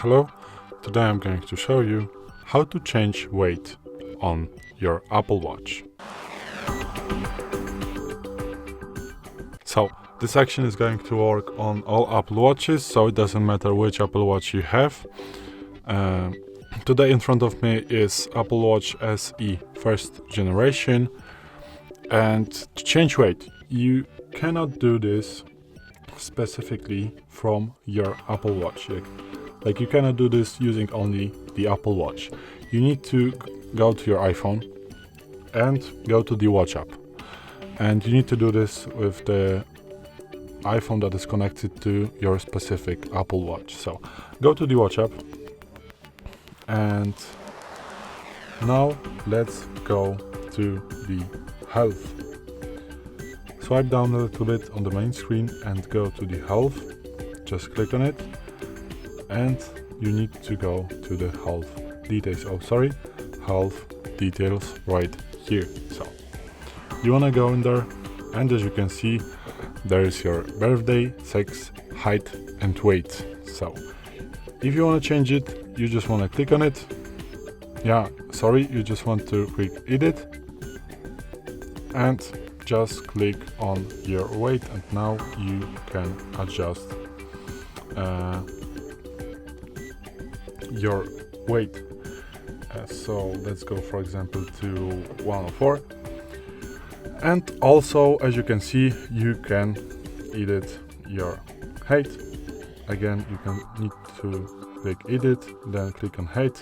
Hello, today I'm going to show you how to change weight on your Apple Watch. So this action is going to work on all Apple Watches, so it doesn't matter which Apple Watch you have. Today in front of me is Apple Watch SE first generation, and to change weight you cannot do this specifically from your Apple Watch. Like you cannot do this using only the Apple Watch. You need to go to your iPhone and go to the Watch app, and you need to do this with the iPhone that is connected to your specific Apple Watch. So go to the Watch app, and now let's go to the health. Swipe down a little bit on the main screen and go to the health. Just click on it, and you need to go to the health details. Health details right here. So you want to go in there, and as you can see, there is your birthday, sex, height and weight. So if you want to change it, you just want to click on it. You just want to click edit and just click on your weight, and now you can adjust your weight. So let's go for example to 104, and also as you can see, you can edit your height. Again, you can need to click edit, then click on height,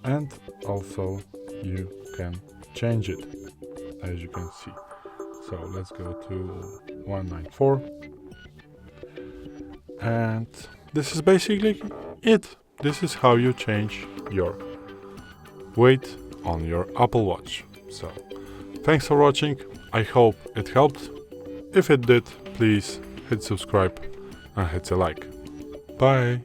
and also you can change it as you can see. So let's go to 194, and this is basically it. This is how you change your weight on your Apple Watch. So thanks for watching. I hope it helped. If it did, please hit subscribe and hit a like. Bye.